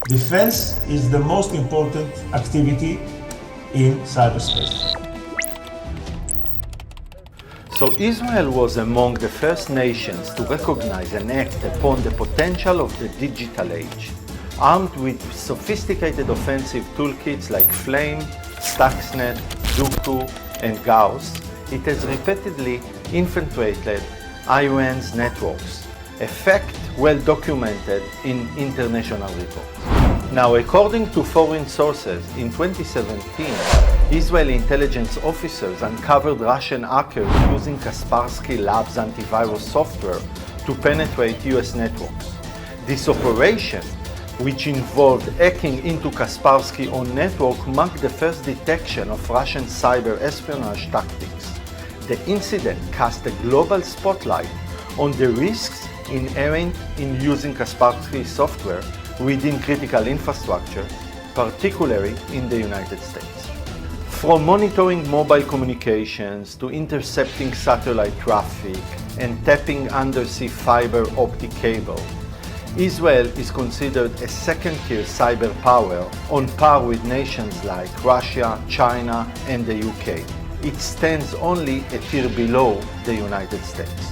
Defense is the most important activity in cyberspace. So Israel was among the first nations to recognize and act upon the potential of the digital age. Armed with sophisticated offensive toolkits like Flame, Stuxnet, Zuku, and Gauss, it has repeatedly infiltrated ION's networks, a fact well documented in international reports. Now, according to foreign sources, in 2017, Israeli intelligence officers uncovered Russian hackers using Kaspersky Labs antivirus software to penetrate US networks. This operation, which involved hacking into Kaspersky own network, marked the first detection of Russian cyber espionage tactics. The incident cast a global spotlight on the risks inherent in using Kaspersky software within critical infrastructure, particularly in the United States. From monitoring mobile communications to intercepting satellite traffic and tapping undersea fiber optic cable, Israel is considered a second-tier cyber power on par with nations like Russia, China, and the UK. It stands only a tier below the United States.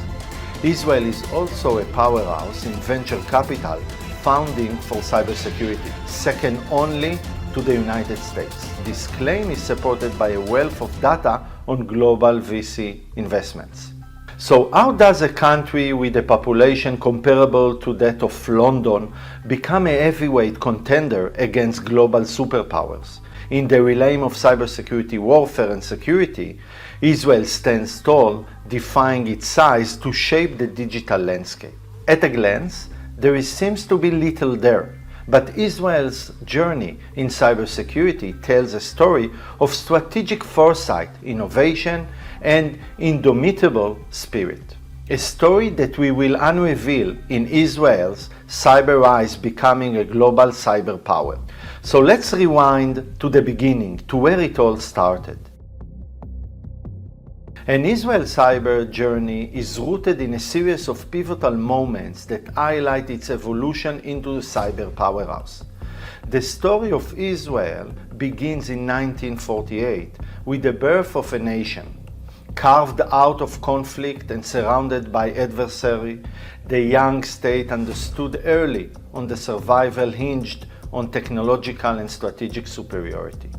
Israel is also a powerhouse in venture capital funding for cybersecurity, second only to the United States. This claim is supported by a wealth of data on global VC investments. So how does a country with a population comparable to that of London become a heavyweight contender against global superpowers? In the realm of cybersecurity warfare and security, Israel stands tall, defying its size to shape the digital landscape. At a glance, there seems to be little there, but Israel's journey in cybersecurity tells a story of strategic foresight, innovation, and indomitable spirit. A story that we will unveil in Israel's Cyber Rise becoming a global cyber power. So let's rewind to the beginning, to where it all started. An Israel's cyber journey is rooted in a series of pivotal moments that highlight its evolution into the cyber powerhouse. The story of Israel begins in 1948 with the birth of a nation. Carved out of conflict and surrounded by adversary, the young state understood early on the survival hinged on technological and strategic superiority.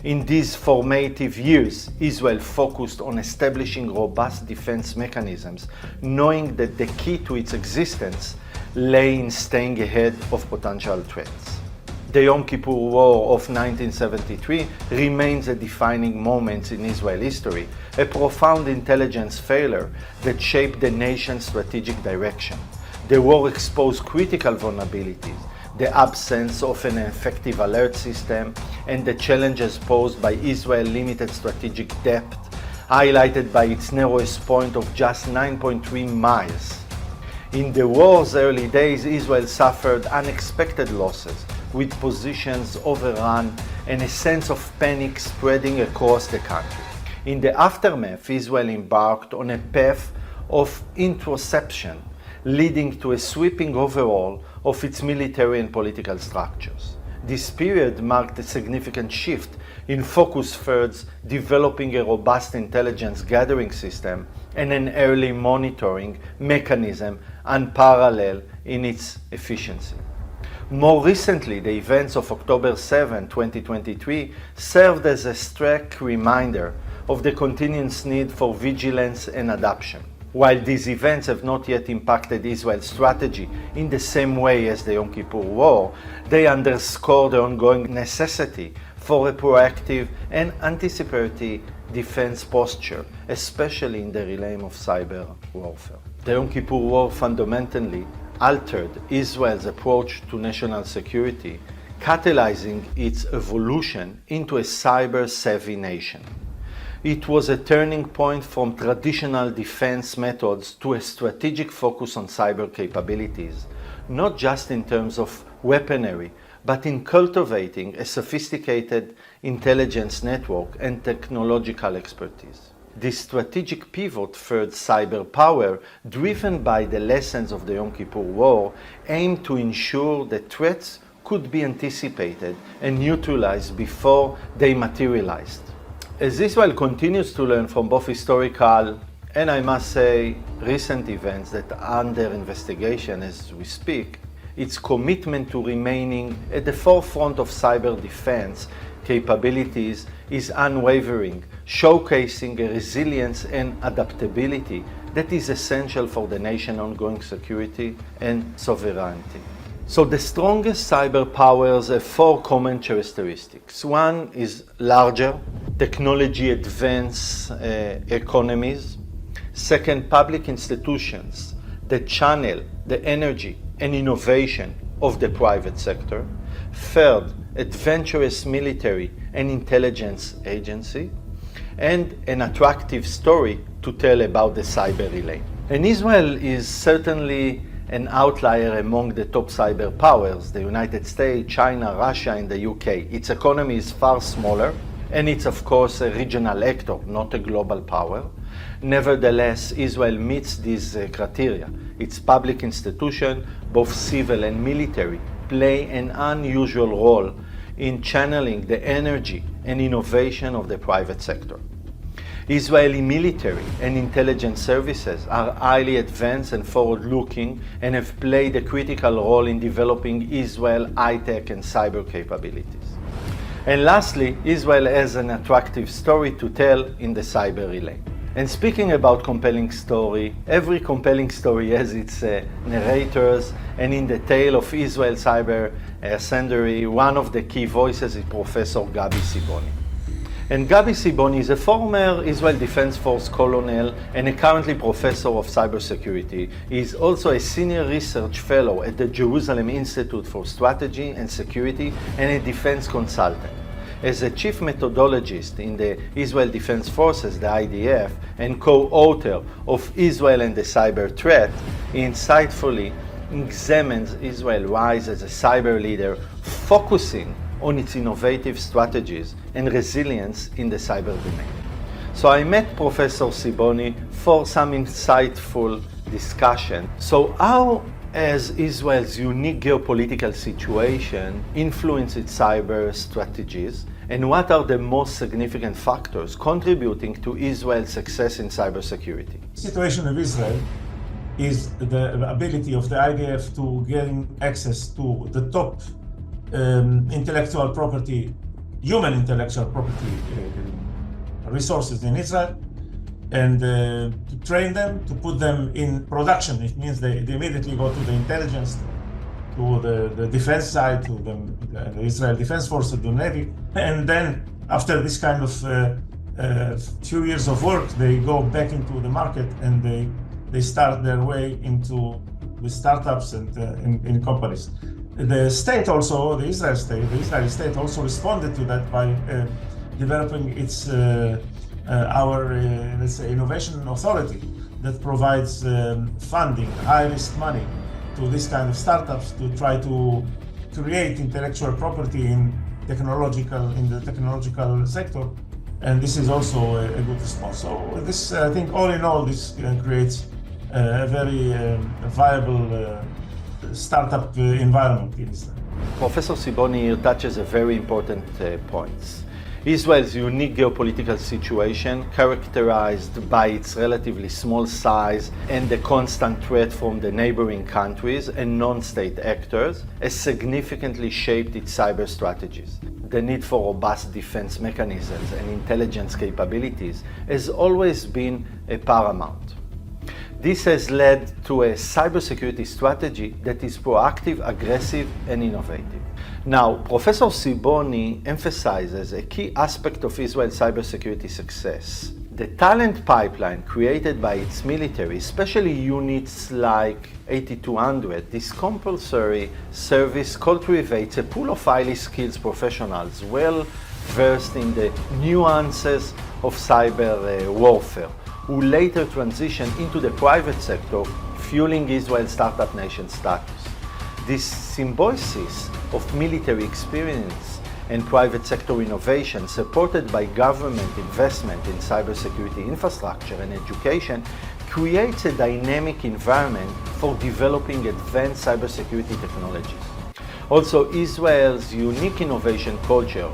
In these formative years, Israel focused on establishing robust defense mechanisms, knowing that the key to its existence lay in staying ahead of potential threats. The Yom Kippur War of 1973 remains a defining moment in Israel history, a profound intelligence failure that shaped the nation's strategic direction. The war exposed critical vulnerabilities, the absence of an effective alert system, and the challenges posed by Israel's limited strategic depth, highlighted by its narrowest point of just 9.3 miles. In the war's early days, Israel suffered unexpected losses, with positions overrun and a sense of panic spreading across the country. In the aftermath, Israel embarked on a path of introspection, leading to a sweeping overhaul of its military and political structures. This period marked a significant shift in focus towards developing a robust intelligence gathering system and an early monitoring mechanism unparalleled in its efficiency. More recently, the events of October 7, 2023 served as a stark reminder of the continuous need for vigilance and adaptation. While these events have not yet impacted Israel's strategy in the same way as the Yom Kippur War, they underscore the ongoing necessity for a proactive and anticipatory defense posture, especially in the realm of cyber warfare. The Yom Kippur War fundamentally altered Israel's approach to national security, catalyzing its evolution into a cyber-savvy nation. It was a turning point from traditional defense methods to a strategic focus on cyber capabilities, not just in terms of weaponry, but in cultivating a sophisticated intelligence network and technological expertise. This strategic pivot towards cyber power, driven by the lessons of the Yom Kippur War, aimed to ensure that threats could be anticipated and neutralized before they materialized. As Israel continues to learn from both historical and, I must say, recent events that are under investigation as we speak, its commitment to remaining at the forefront of cyber defense capabilities is unwavering, showcasing a resilience and adaptability that is essential for the nation's ongoing security and sovereignty. So the strongest cyber powers have four common characteristics. One is larger, technology advanced economies. Second, public institutions that channel the energy and innovation of the private sector. Third, adventurous military and intelligence agency. And an attractive story to tell about the cyber relay. And Israel is certainly an outlier among the top cyber powers, the United States, China, Russia, and the UK. Its economy is far smaller, and it's of course a regional actor, not a global power. Nevertheless, Israel meets these criteria. Its public institutions, both civil and military, play an unusual role in channeling the energy and innovation of the private sector. Israeli military and intelligence services are highly advanced and forward-looking and have played a critical role in developing Israel's high-tech and cyber capabilities. And lastly, Israel has an attractive story to tell in the cyber relay. And speaking about compelling story, every compelling story has its narrators, and in the tale of Israel's cyber ascendancy, one of the key voices is Professor Gabi Siboni. And Gabi Siboni is a former Israel Defense Force colonel and a currently professor of cybersecurity. He is also a senior research fellow at the Jerusalem Institute for Strategy and Security and a defense consultant. As a chief methodologist in the Israel Defense Forces, the IDF, and co-author of Israel and the Cyber Threat, he insightfully examines Israel's rise as a cyber leader, focusing on its innovative strategies and resilience in the cyber domain. So I met Professor Siboni for some insightful discussion. So how has Israel's unique geopolitical situation influenced its cyber strategies, and what are the most significant factors contributing to Israel's success in cybersecurity? The situation of Israel is the ability of the IDF to gain access to the top intellectual property, human intellectual property resources in Israel, and to train them, to put them in production. It means they immediately go to the intelligence, to the defense side, to the Israel Defense Force, to the Navy, and then after this kind of few years of work, they go back into the market and they start their way into the startups and in companies. The state also, the Israeli state also responded to that by developing its let's say, innovation authority that provides funding, high-risk money to this kind of startups to try to create intellectual property in the technological sector, and this is also a good response. So this, I think, all in all, this creates a very viable startup environment in Israel. Professor Siboni here touches a very important point. Israel's unique geopolitical situation, characterized by its relatively small size and the constant threat from the neighboring countries and non-state actors, has significantly shaped its cyber strategies. The need for robust defense mechanisms and intelligence capabilities has always been a paramount. This has led to a cybersecurity strategy that is proactive, aggressive, and innovative. Now, Professor Siboni emphasizes a key aspect of Israel's cybersecurity success: the talent pipeline created by its military, especially units like 8200. This compulsory service cultivates a pool of highly skilled professionals, well versed in the nuances of cyber warfare, who later transition into the private sector, fueling Israel's startup nation status. This symbiosis of military experience and private sector innovation, supported by government investment in cybersecurity infrastructure and education, creates a dynamic environment for developing advanced cybersecurity technologies. Also, Israel's unique innovation culture,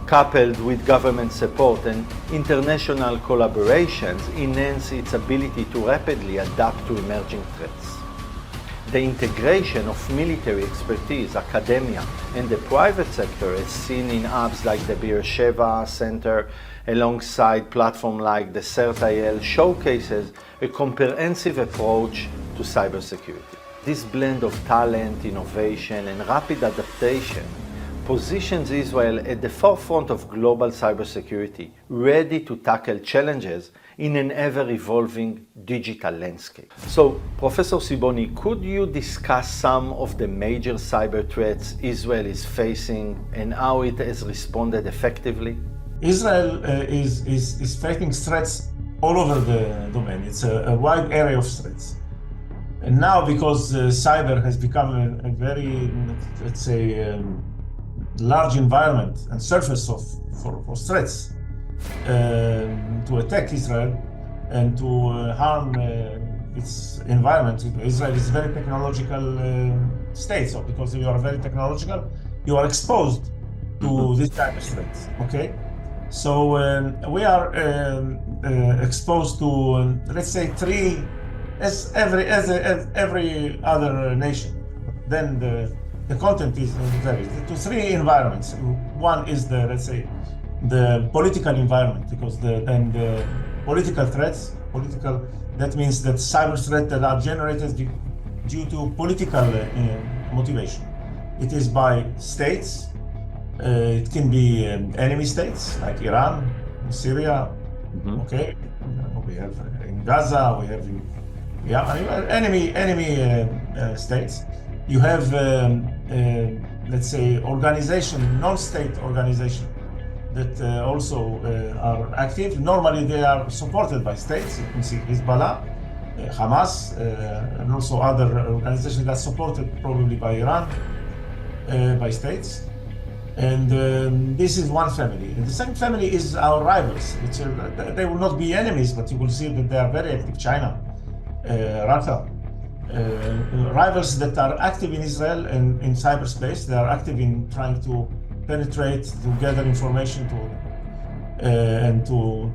coupled with government support and international collaborations, enhance its ability to rapidly adapt to emerging threats. The integration of military expertise, academia, and the private sector, as seen in hubs like the Beersheba Center, alongside platforms like the CERT-IL, showcases a comprehensive approach to cybersecurity. This blend of talent, innovation, and rapid adaptation positions Israel at the forefront of global cybersecurity, ready to tackle challenges in an ever-evolving digital landscape. So, Professor Siboni, could you discuss some of the major cyber threats Israel is facing and how it has responded effectively? Israel is facing threats all over the domain. It's a wide area of threats. And now, because cyber has become a very, let's say, large environment and surface for threats to attack Israel and to harm its environment. Israel is a very technological state, so because you are very technological, you are exposed to this type of threats. Okay, so we are exposed to let's say three, as every other nation. Then the content is varies to three environments. One is the, let's say, the political environment, because the political threats, that means that cyber threats that are generated due to political motivation. It is by states. It can be enemy states like Iran, Syria. Okay, we have in Gaza. We have enemy states. You have, let's say, non-state organization that also are active. Normally they are supported by states. You can see Hezbollah, Hamas, and also other organizations that are supported probably by Iran, by states. And this is one family. And the second family is our rivals, which they will not be enemies, but you will see that they are very active. China, Russia. Rivals that are active in Israel and in cyberspace. They are active in trying to penetrate, to gather information, and to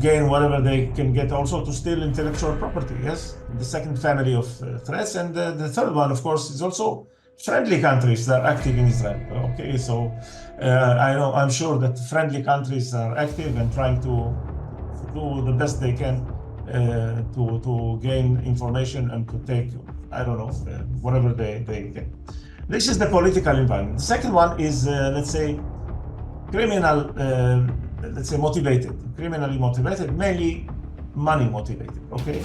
gain whatever they can get, also to steal intellectual property. Yes, the second family of threats, and the third one, of course, is also friendly countries that are active in Israel. Okay, so I'm sure that friendly countries are active and trying to do the best they can to gain information and to take, whatever they get. This is the political environment. The second one is, let's say, criminally motivated, mainly money motivated, okay?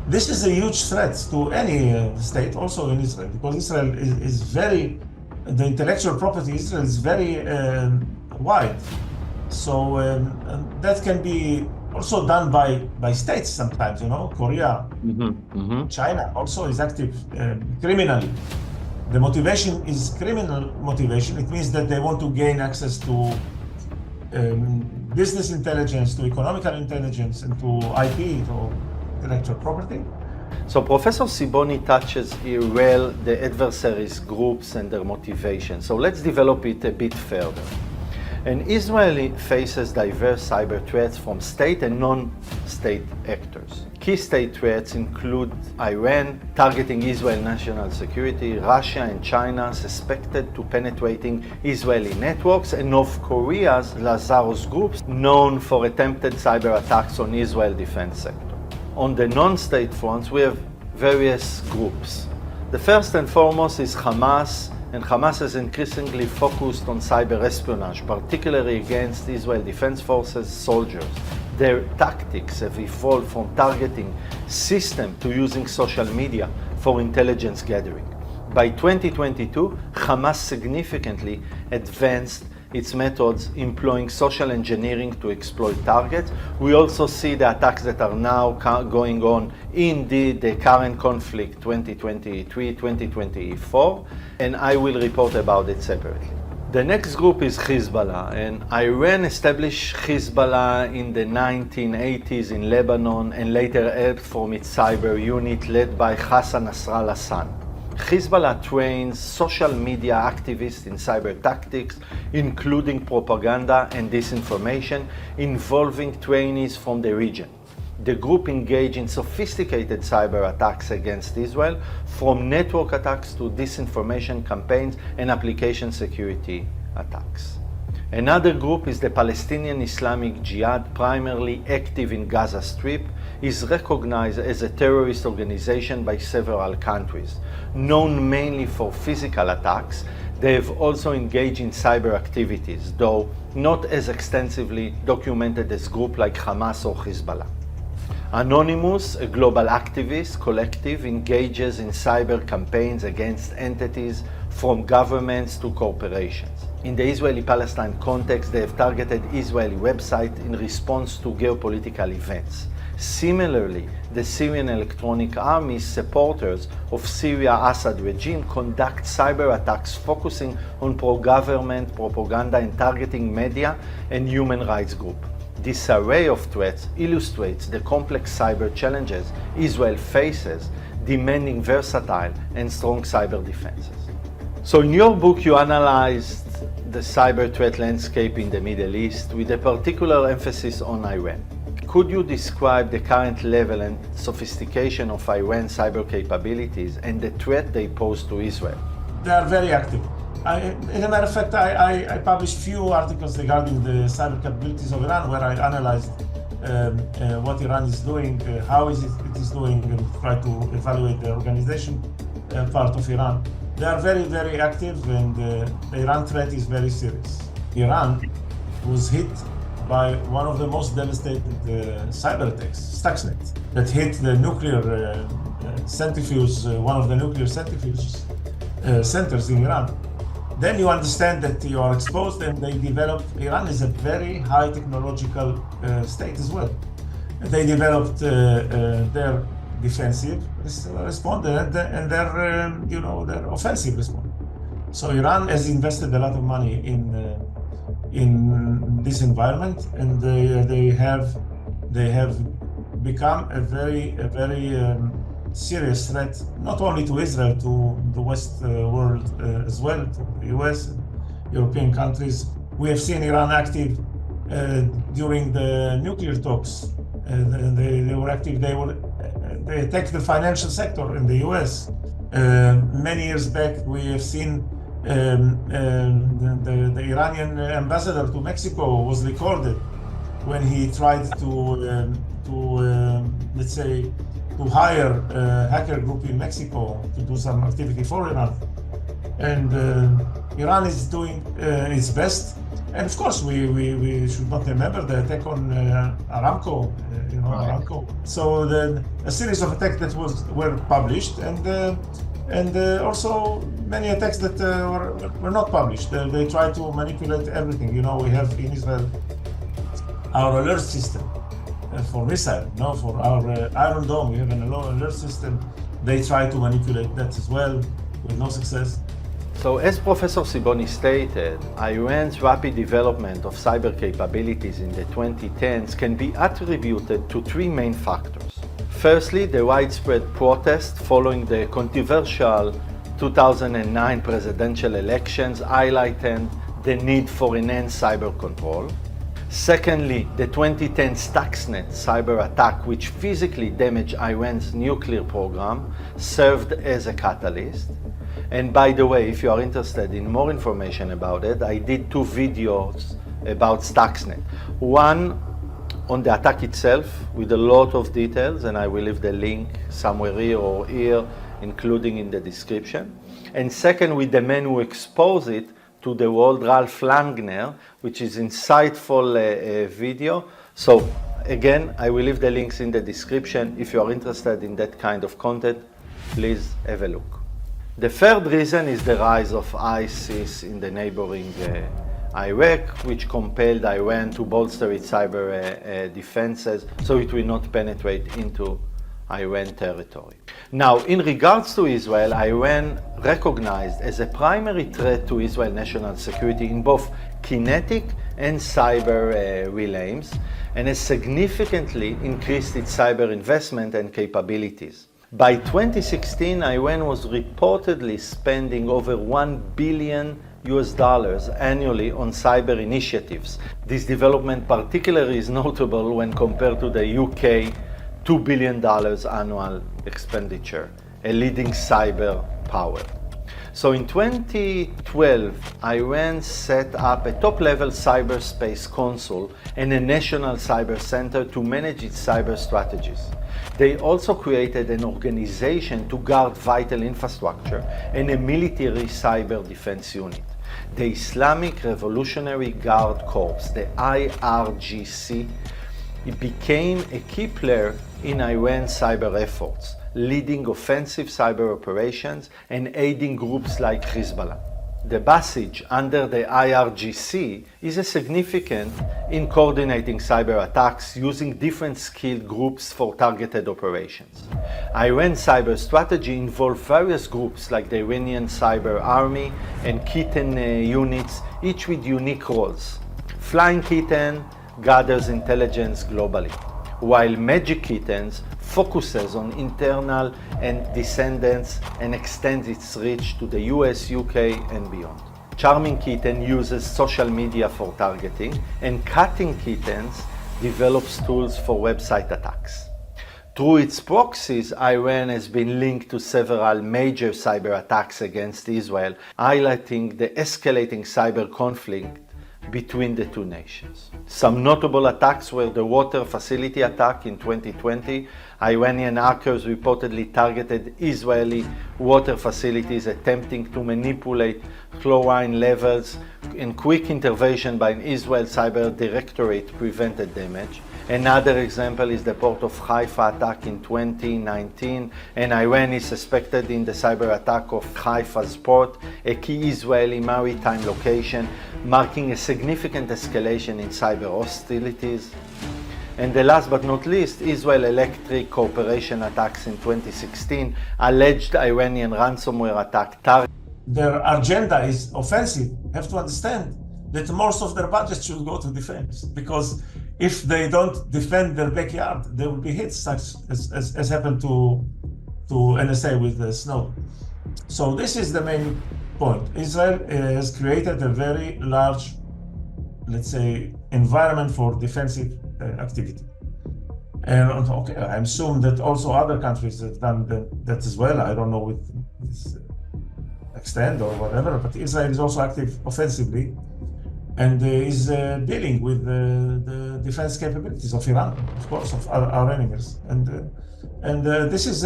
This is a huge threat to any state, also in Israel, because Israel is very, the intellectual property in Israel is very wide. So that can be also done by states sometimes, Korea, China also is active criminally. The motivation is criminal motivation. It means that they want to gain access to business intelligence, to economical intelligence, and to IP, to intellectual property. So Professor Siboni touches here well the adversaries' groups and their motivation. So let's develop it a bit further. And Israel faces diverse cyber threats from state and non-state actors. Key state threats include Iran targeting Israel national security, Russia and China suspected to penetrating Israeli networks, and North Korea's Lazarus groups known for attempted cyber attacks on Israel defense sector. On the non-state fronts, we have various groups. The first and foremost is Hamas, and Hamas is increasingly focused on cyber espionage, particularly against Israel Defense Forces soldiers. Their tactics have evolved from targeting systems to using social media for intelligence gathering. By 2022, Hamas significantly advanced its methods employing social engineering to exploit targets. We also see the attacks that are now going on in the current conflict 2023-2024, and I will report about it separately. The next group is Hezbollah, and Iran established Hezbollah in the 1980s in Lebanon and later helped from its cyber unit led by Hassan Nasrallah's son. Hezbollah trains social media activists in cyber tactics, including propaganda and disinformation, involving trainees from the region. The group engaged in sophisticated cyber attacks against Israel, from network attacks to disinformation campaigns and application security attacks. Another group is the Palestinian Islamic Jihad, primarily active in Gaza Strip, is recognized as a terrorist organization by several countries. Known mainly for physical attacks, they have also engaged in cyber activities, though not as extensively documented as groups like Hamas or Hezbollah. Anonymous, a global activist collective, engages in cyber campaigns against entities from governments to corporations. In the Israeli-Palestine context, they have targeted Israeli websites in response to geopolitical events. Similarly, the Syrian Electronic Army supporters of Syria's Assad regime conduct cyber attacks focusing on pro-government propaganda and targeting media and human rights groups. This array of threats illustrates the complex cyber challenges Israel faces, demanding versatile and strong cyber defenses. So in your book, you analyzed the cyber threat landscape in the Middle East with a particular emphasis on Iran. Could you describe the current level and sophistication of Iran's cyber capabilities and the threat they pose to Israel? They are very active. In a matter of fact, I published few articles regarding the cyber capabilities of Iran, where I analyzed what Iran is doing, how it is doing, and try to evaluate the organization part of Iran. They are very, very active, and the Iran threat is very serious. Iran was hit by one of the most devastating cyber attacks, Stuxnet, that hit the nuclear centrifuge, one of the nuclear centrifuge centers in Iran. Then you understand that you are exposed, and they developed. Iran is a very high technological state as well. They developed their defensive response and their their offensive response. So Iran has invested a lot of money in this environment, and they have become a very serious threat, not only to Israel, to the West world as well, to the US, European countries. We have seen Iran active during the nuclear talks. They were active. They attacked the financial sector in the US. Many years back, we have seen the Iranian ambassador to Mexico was recorded when he tried to let's say, to hire a hacker group in Mexico to do some activity for Iran. And Iran is doing its best. And of course, we should not remember the attack on Aramco, Right. Aramco. So a series of attacks that were published, and also many attacks that were not published. They try to manipulate everything. We have in Israel our alert system for missile, for our Iron Dome. We have an alert system. They try to manipulate that as well, with no success. So as Professor Siboni stated, Iran's rapid development of cyber capabilities in the 2010s can be attributed to three main factors. Firstly, the widespread protest following the controversial 2009 presidential elections highlighted the need for enhanced cyber control. Secondly, the 2010 Stuxnet cyber attack, which physically damaged Iran's nuclear program, served as a catalyst. And by the way, if you are interested in more information about it, I did 2 videos about Stuxnet. One on the attack itself with a lot of details, and I will leave the link somewhere here or here, including in the description. And second, with the man who exposed it to the world, Ralph Langner, which is insightful video. So again, I will leave the links in the description. If you are interested in that kind of content, please have a look. The third reason is the rise of ISIS in the neighboring Iraq, which compelled Iran to bolster its cyber defenses so it will not penetrate into Iran territory. Now, in regards to Israel, Iran recognized as a primary threat to Israel national security in both kinetic and cyber realms, and has significantly increased its cyber investment and capabilities. By 2016, Iran was reportedly spending over $1 billion annually on cyber initiatives. This development particularly is notable when compared to the UK $2 billion annual expenditure, a leading cyber power. So in 2012, Iran set up a top-level cyberspace council and a national cyber center to manage its cyber strategies. They also created an organization to guard vital infrastructure and a military cyber defense unit. The Islamic Revolutionary Guard Corps, the IRGC, it became a key player in Iran's cyber efforts, leading offensive cyber operations and aiding groups like Hezbollah. The Basij under the IRGC is significant in coordinating cyber attacks using different skilled groups for targeted operations. Iran's cyber strategy involved various groups like the Iranian Cyber Army and Kitten units, each with unique roles. Flying Kitten gathers intelligence globally, while Magic Kittens focuses on internal and descendants and extends its reach to the US, UK and beyond. Charming Kitten uses social media for targeting, and Cutting Kittens develops tools for website attacks. Through its proxies, Iran has been linked to several major cyber attacks against Israel, highlighting the escalating cyber conflict between the two nations. Some notable attacks were the water facility attack in 2020. Iranian hackers reportedly targeted Israeli water facilities, attempting to manipulate chlorine levels, and quick intervention by an Israel Cyber Directorate prevented damage. Another example is the port of Haifa attack in 2019, and Iran is suspected in the cyber attack of Haifa's port, a key Israeli maritime location, marking a significant escalation in cyber hostilities. And the last but not least, Israel Electric Corporation attacks in 2016, alleged Iranian ransomware attack target. Their agenda is offensive. You have to understand that most of their budget should go to defense, because if they don't defend their backyard, there will be hits, such as happened to NSA with the Snow. So this is the main point. Israel has created a very large, let's say, environment for defensive activity. And okay, I assume that also other countries have done that as well. I don't know with this extent or whatever, but Israel is also active offensively and is dealing with the defense capabilities of Iran, of course, of our enemies. And this is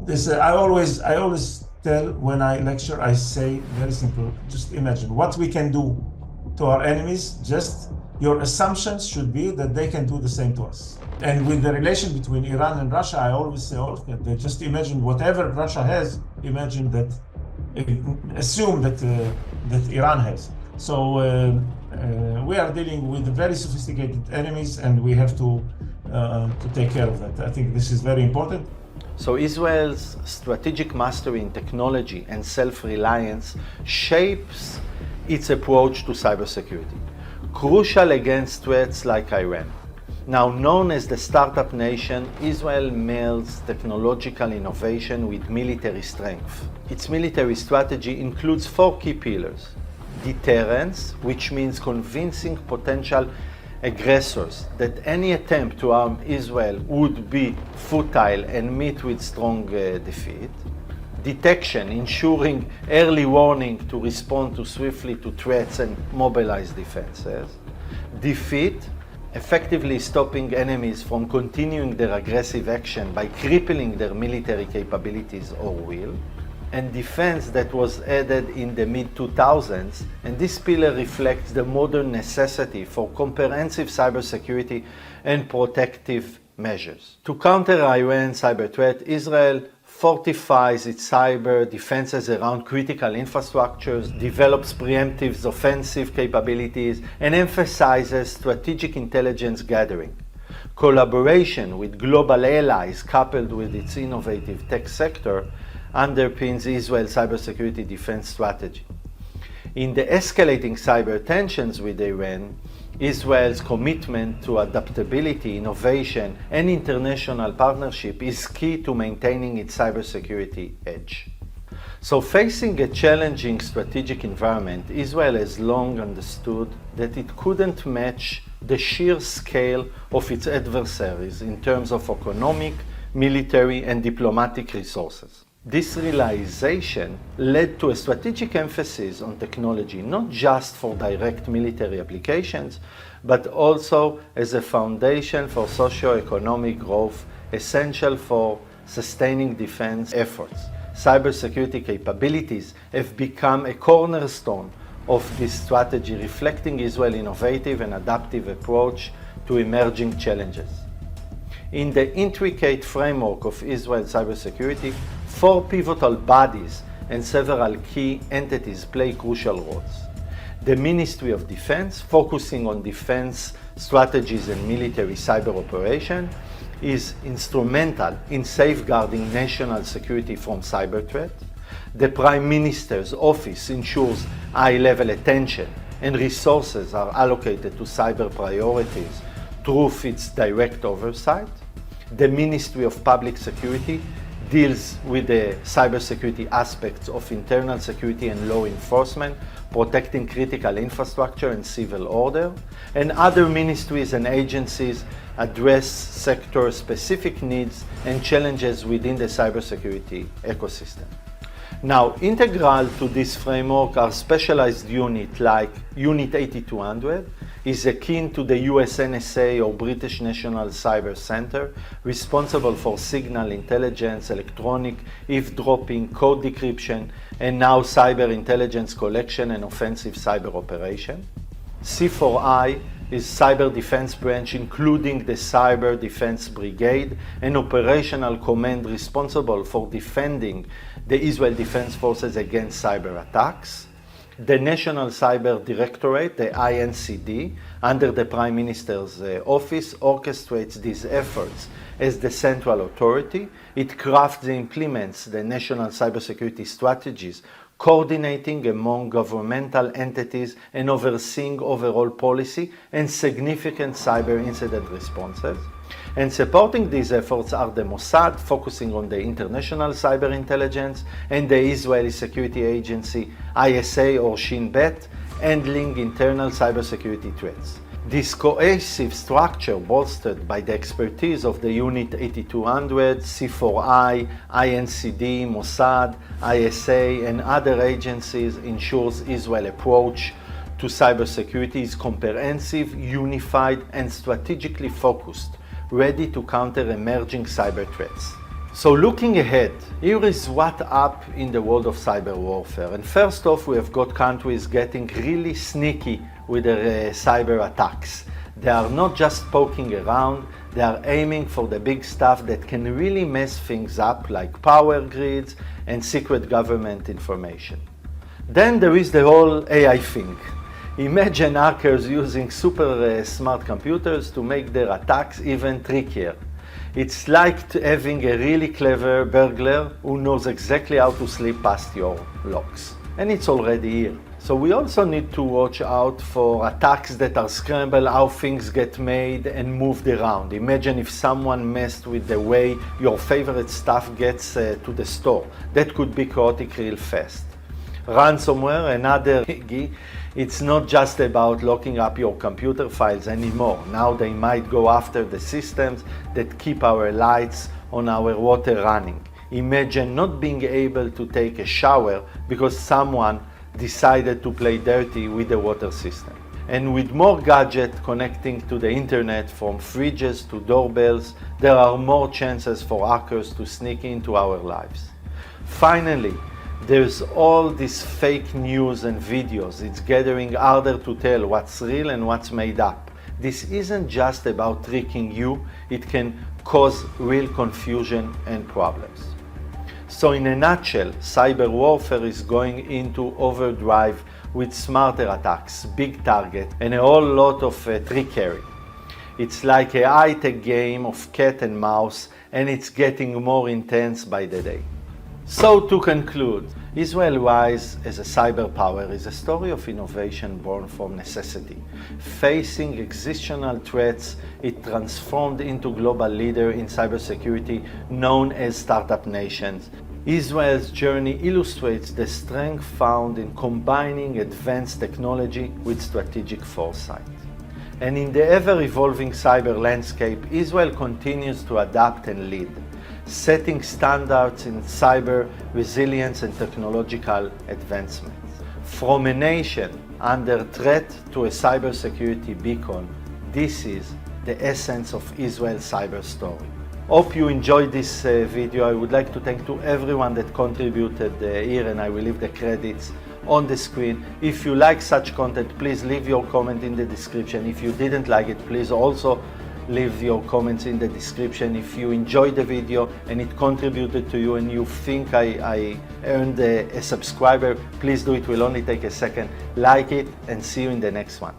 this. I always tell when I lecture, I say very simple: just imagine what we can do to our enemies. Just your assumptions should be that they can do the same to us. And with the relation between Iran and Russia, I always say, okay, just imagine whatever Russia has. Imagine that. Assume that Iran has. So we are dealing with very sophisticated enemies, and we have to take care of that. I think this is very important. So Israel's strategic mastery in technology and self-reliance shapes its approach to cybersecurity, crucial against threats like Iran. Now known as the startup nation, Israel melds technological innovation with military strength. Its military strategy includes 4 key pillars. Deterrence, which means convincing potential aggressors that any attempt to harm Israel would be futile and meet with strong defeat. Detection, ensuring early warning to respond swiftly to threats and mobilize defenses. Defeat, effectively stopping enemies from continuing their aggressive action by crippling their military capabilities or will. And defense, that was added in the mid-2000s, and this pillar reflects the modern necessity for comprehensive cybersecurity and protective measures. To counter Iran's cyber threat, Israel fortifies its cyber defenses around critical infrastructures, develops preemptive offensive capabilities, and emphasizes strategic intelligence gathering. Collaboration with global allies, coupled with its innovative tech sector, underpins Israel's cybersecurity defense strategy. In the escalating cyber tensions with Iran, Israel's commitment to adaptability, innovation, and international partnership is key to maintaining its cybersecurity edge. So, facing a challenging strategic environment, Israel has long understood that it couldn't match the sheer scale of its adversaries in terms of economic, military, and diplomatic resources. This realization led to a strategic emphasis on technology, not just for direct military applications, but also as a foundation for socio-economic growth essential for sustaining defense efforts. Cybersecurity capabilities have become a cornerstone of this strategy, reflecting Israel's innovative and adaptive approach to emerging challenges. In the intricate framework of Israel's cybersecurity, 4 pivotal bodies and several key entities play crucial roles. The Ministry of Defense, focusing on defense strategies and military cyber operation, is instrumental in safeguarding national security from cyber threat. The Prime Minister's office ensures high-level attention and resources are allocated to cyber priorities through its direct oversight. The Ministry of Public Security deals with the cybersecurity aspects of internal security and law enforcement, protecting critical infrastructure and civil order, and other ministries and agencies address sector-specific needs and challenges within the cybersecurity ecosystem. Now, integral to this framework are specialized units like Unit 8200, is akin to the US NSA or British National Cyber Center, responsible for signal intelligence, electronic eavesdropping, code decryption, and now cyber intelligence collection and offensive cyber operation. C4I is Cyber Defense Branch, including the Cyber Defense Brigade, an operational command responsible for defending the Israel Defense Forces against cyber attacks. The National Cyber Directorate, the INCD, under the Prime Minister's office, orchestrates these efforts as the central authority. It crafts and implements the national cybersecurity strategies, coordinating among governmental entities and overseeing overall policy and significant cyber incident responses. And supporting these efforts are the Mossad, focusing on the international cyber intelligence, and the Israeli security agency ISA or Shin Bet, handling internal cybersecurity threats. This cohesive structure, bolstered by the expertise of the Unit 8200, C4I, INCD, Mossad, ISA, and other agencies, ensures Israel's approach to cybersecurity is comprehensive, unified, and strategically focused, ready to counter emerging cyber threats. So looking ahead, here is what's up in the world of cyber warfare. And first off, we have got countries getting really sneaky with their cyber attacks. They are not just poking around, they are aiming for the big stuff that can really mess things up, like power grids and secret government information. Then there is the whole AI thing. Imagine hackers using super smart computers to make their attacks even trickier. It's like having a really clever burglar who knows exactly how to slip past your locks. And it's already here. So we also need to watch out for attacks that are scramble how things get made and moved around. Imagine if someone messed with the way your favorite stuff gets to the store. That could be chaotic real fast. Ransomware, another biggie. It's not just about locking up your computer files anymore. Now they might go after the systems that keep our lights on, our water running. Imagine not being able to take a shower because someone decided to play dirty with the water system. And with more gadgets connecting to the internet, from fridges to doorbells, there are more chances for hackers to sneak into our lives. Finally, there's all this fake news and videos. It's getting harder to tell what's real and what's made up. This isn't just about tricking you, it can cause real confusion and problems. So in a nutshell, cyber warfare is going into overdrive with smarter attacks, big targets, and a whole lot of trickery. It's like a high-tech game of cat and mouse, and it's getting more intense by the day. So to conclude, Israel's rise as a cyber power is a story of innovation born from necessity. Facing existential threats, it transformed into global leader in cybersecurity known as Startup Nations. Israel's journey illustrates the strength found in combining advanced technology with strategic foresight. And in the ever-evolving cyber landscape, Israel continues to adapt and lead, setting standards in cyber resilience and technological advancements. From a nation under threat to a cybersecurity beacon, this is the essence of Israel's cyber story. Hope you enjoyed this video. I would like to thank to everyone that contributed here, and I will leave the credits on the screen. If you like such content, please leave your comment in the description. If you didn't like it, please also leave your comments in the description. If you enjoyed the video and it contributed to you and you think I earned a subscriber, please do it. It will only take a second. Like it and see you in the next one.